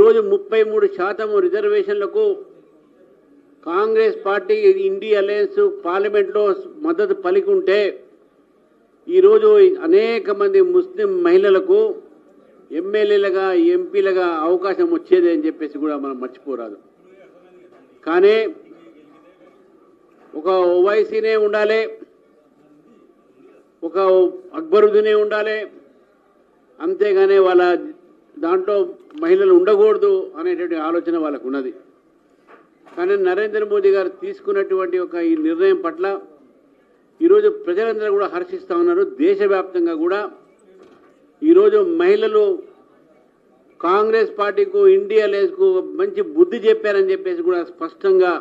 ఈరోజు 33% రిజర్వేషన్లకు Congress party India alliance పార్లమెంట్లో మద్దతు పలికుంటే ఈరోజు అనేక మంది ముస్లిం మహిళలకు ఎమ్మెల్యేలుగా ఎంపీలుగా అవకాశం వచ్చేది అని చెప్పేసి కూడా మనం మర్చిపోరాదు. కానీ ఒక ఓవైసీనే ఉండాలి, ఒక అక్బరుద్దీనే ఉండాలి, అంతేగాని వాళ్ళ దాంట్లో మహిళలు ఉండకూడదు అనేటువంటి ఆలోచన వాళ్ళకు ఉన్నది. కానీ నరేంద్ర మోదీ గారు తీసుకున్నటువంటి ఒక ఈ నిర్ణయం పట్ల ఈరోజు ప్రజలందరూ కూడా హర్షిస్తూ ఉన్నారు. దేశవ్యాప్తంగా కూడా ఈరోజు మహిళలు కాంగ్రెస్ పార్టీకు ఇండియా అలయన్స్కు మంచి బుద్ధి చెప్పారని చెప్పేసి కూడా స్పష్టంగా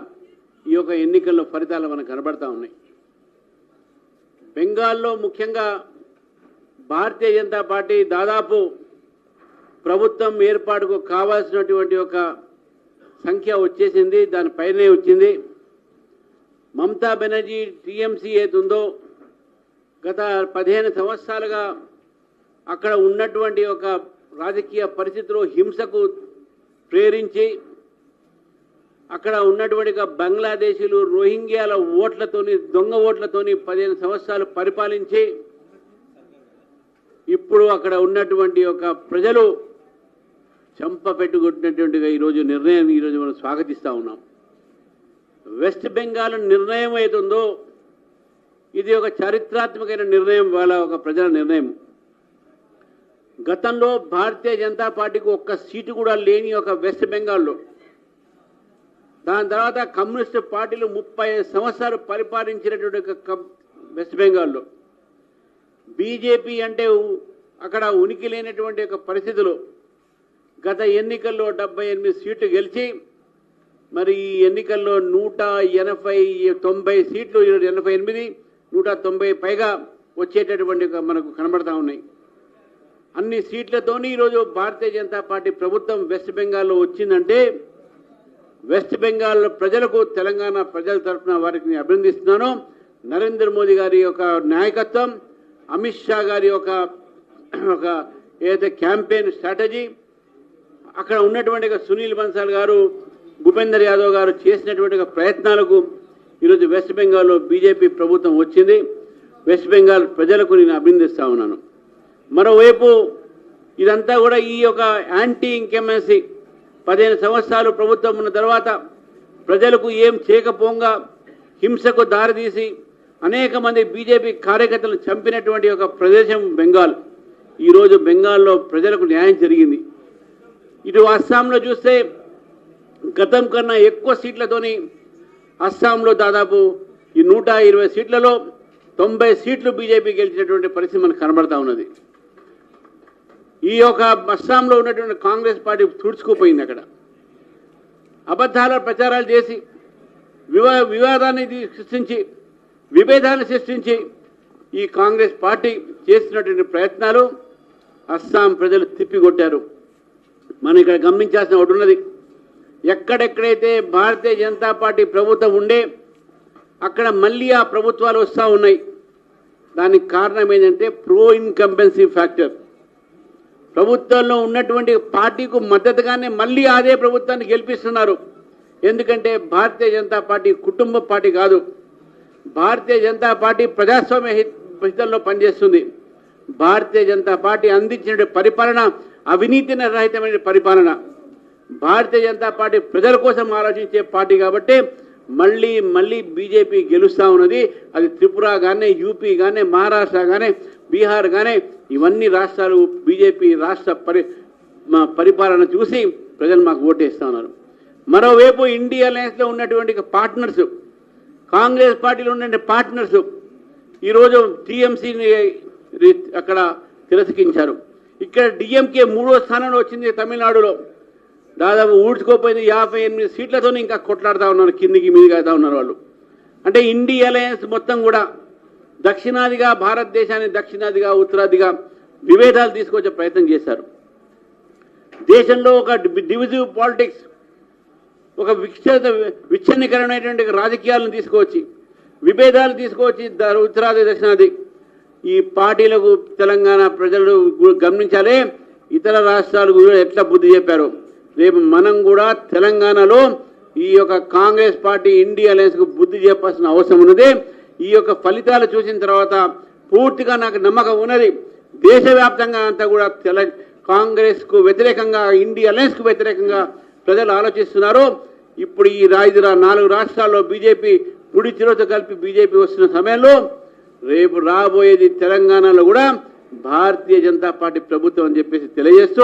ఈ యొక్క ఎన్నికల్లో ఫలితాలు మనకు కనబడతా ఉన్నాయి. బెంగాల్లో ముఖ్యంగా భారతీయ జనతా పార్టీ దాదాపు ప్రభుత్వం ఏర్పాటుకు కావాల్సినటువంటి ఒక సంఖ్య వచ్చేసింది, దానిపైనే వచ్చింది. మమతా బెనర్జీ టీఎంసీ ఏతుందో గత 15 సంవత్సరాలుగా అక్కడ ఉన్నటువంటి ఒక రాజకీయ పరిస్థితిలో హింసకు ప్రేరించి అక్కడ ఉన్నటువంటి బంగ్లాదేశీలు రోహింగ్యాల ఓట్లతోని దొంగ ఓట్లతోని 15 సంవత్సరాలు పరిపాలించి ఇప్పుడు అక్కడ ఉన్నటువంటి ఒక ప్రజలు చంప పెట్టుకుంటున్నటువంటిగా ఈరోజు నిర్ణయం ఈరోజు మనం స్వాగతిస్తూ ఉన్నాం. వెస్ట్ బెంగాల్ నిర్ణయం అవుతుందో ఇది ఒక చారిత్రాత్మకమైన నిర్ణయం, వాళ్ళ ఒక ప్రజల నిర్ణయం. గతంలో భారతీయ జనతా పార్టీకి ఒక్క సీటు కూడా లేని ఒక వెస్ట్ బెంగాల్లో, దాని తర్వాత కమ్యూనిస్టు పార్టీలు 35 సంవత్సరాలు పరిపాలించినటువంటి ఒక వెస్ట్ బెంగాల్లో బీజేపీ అంటే అక్కడ ఉనికి లేనటువంటి ఒక పరిస్థితులు గత ఎన్నికల్లో 78 సీట్లు గెలిచి మరి ఈ ఎన్నికల్లో 180-90 సీట్లు 88 190 పైగా వచ్చేటటువంటి మనకు కనబడతా ఉన్నాయి. అన్ని సీట్లతోని ఈరోజు భారతీయ జనతా పార్టీ ప్రభుత్వం వెస్ట్ బెంగాల్లో వచ్చిందంటే వెస్ట్ బెంగాల్ ప్రజలకు తెలంగాణ ప్రజల తరఫున వారికి అభినందిస్తున్నాను. నరేంద్ర మోదీ గారి యొక్క నాయకత్వం, అమిత్ షా గారి ఒక ఏదైతే క్యాంపెయిన్ స్ట్రాటజీ, అక్కడ ఉన్నటువంటి సునీల్ బన్సాల్ గారు, భూపేందర్ యాదవ్ గారు చేసినటువంటి ప్రయత్నాలకు ఈరోజు వెస్ట్ బెంగాల్లో బీజేపీ ప్రభుత్వం వచ్చింది. వెస్ట్ బెంగాల్ ప్రజలకు నేను అభినందిస్తా ఉన్నాను. మరోవైపు ఇదంతా కూడా ఈ యొక్క యాంటీ ఇంకమెన్సీ 15 సంవత్సరాలు ప్రభుత్వం ఉన్న తర్వాత ప్రజలకు ఏం చేయకపోగా హింసకు దారితీసి అనేక మంది బీజేపీ కార్యకర్తలు చంపినటువంటి ఒక ప్రదేశం బెంగాల్. ఈరోజు బెంగాల్లో ప్రజలకు న్యాయం జరిగింది. ఇటు అస్సాంలో చూస్తే గతం కన్నా ఎక్కువ సీట్లతోని అస్సాంలో దాదాపు ఈ 120 సీట్లలో 90 సీట్లు బీజేపీ గెలిచినటువంటి పరిస్థితి మనకు కనబడతా ఉన్నది. ఈ యొక్క అస్సాంలో ఉన్నటువంటి కాంగ్రెస్ పార్టీ తుడుచుకుపోయింది. అక్కడ అబద్ధాల ప్రచారాలు చేసి వివాదాన్ని సృష్టించి విభేదాన్ని సృష్టించి ఈ కాంగ్రెస్ పార్టీ చేస్తున్నటువంటి ప్రయత్నాలు అస్సాం ప్రజలు తిప్పికొట్టారు. మనం ఇక్కడ గమనించాల్సిన ఒకటి ఉన్నది. ఎక్కడెక్కడైతే భారతీయ జనతా పార్టీ ప్రభుత్వం ఉండే అక్కడ మళ్ళీ ఆ ప్రభుత్వాలు వస్తూ ఉన్నాయి. దానికి కారణం ఏంటంటే ప్రో ఇన్కంబెన్సీ ఫ్యాక్టర్. ప్రభుత్వంలో ఉన్నటువంటి పార్టీకు మద్దతుగానే మళ్ళీ అదే ప్రభుత్వాన్ని గెలిపిస్తున్నారు. ఎందుకంటే భారతీయ జనతా పార్టీ కుటుంబ పార్టీ కాదు. భారతీయ జనతా పార్టీ ప్రజాస్వామ్య హితంలో పనిచేస్తుంది. భారతీయ జనతా పార్టీ అందించిన పరిపాలన అవినీతి రహితమైన పరిపాలన. భారతీయ జనతా పార్టీ ప్రజల కోసం ఆలోచించే పార్టీ కాబట్టి మళ్ళీ బీజేపీ గెలుస్తూ ఉన్నది. అది త్రిపుర కానీ, యూపీ కానీ, మహారాష్ట్ర కానీ, బీహార్ కానీ ఇవన్నీ రాష్ట్రాలు బీజేపీ రాష్ట్ర పరిపాలన చూసి ప్రజలు మాకు ఓటేస్తూ ఉన్నారు. మరోవైపు ఇండియా అలయన్స్లో ఉన్నటువంటి పార్ట్నర్స్, కాంగ్రెస్ పార్టీలో ఉన్న పార్ట్నర్స్ ఈరోజు టీఎంసీని అక్కడ తిరస్కరించారు. ఇక్కడ డిఎంకే 3వ స్థానంలో వచ్చింది. తమిళనాడులో దాదాపు ఊడ్చుకోపోయింది. 58 సీట్లతో ఇంకా కొట్లాడుతూ ఉన్నారు, కిందికి మీదికి అవుతా ఉన్నారు వాళ్ళు. అంటే ఇండియా అలయన్స్ మొత్తం కూడా దక్షిణాదిగా భారతదేశాన్ని దక్షిణాదిగా ఉత్తరాదిగా విభేదాలు తీసుకొచ్చే ప్రయత్నం చేశారు. దేశంలో ఒక డివిజివ్ పాలిటిక్స్, ఒక విచ్ఛిన్నకరమైనటువంటి రాజకీయాలను తీసుకువచ్చి విభేదాలు తీసుకువచ్చి ఉత్తరాది దక్షిణాది ఈ పార్టీలకు తెలంగాణ ప్రజలు గమనించాలి. ఇతర రాష్ట్రాలు ఎట్లా బుద్ధి చెప్పారు. రేపు మనం కూడా తెలంగాణలో ఈ యొక్క కాంగ్రెస్ పార్టీ ఇండియా అలయన్స్ కు బుద్ధి చెప్పాల్సిన అవసరం ఉన్నది. ఈ యొక్క ఫలితాలు చూసిన తర్వాత పూర్తిగా నాకు నమ్మకం ఉన్నది, దేశవ్యాప్తంగా అంతా కూడా కాంగ్రెస్ కు వ్యతిరేకంగా, ఇండియా అలయన్స్ కు వ్యతిరేకంగా ప్రజలు ఆలోచిస్తున్నారు. ఇప్పుడు ఈ 4 రాష్ట్రాల్లో బీజేపీ పుడిచిరోతో కలిపి బీజేపీ వస్తున్న సమయంలో రేపు రాబోయేది తెలంగాణలో కూడా భారతీయ జనతా పార్టీ ప్రభుత్వం అని చెప్పేసి తెలియజేస్తూ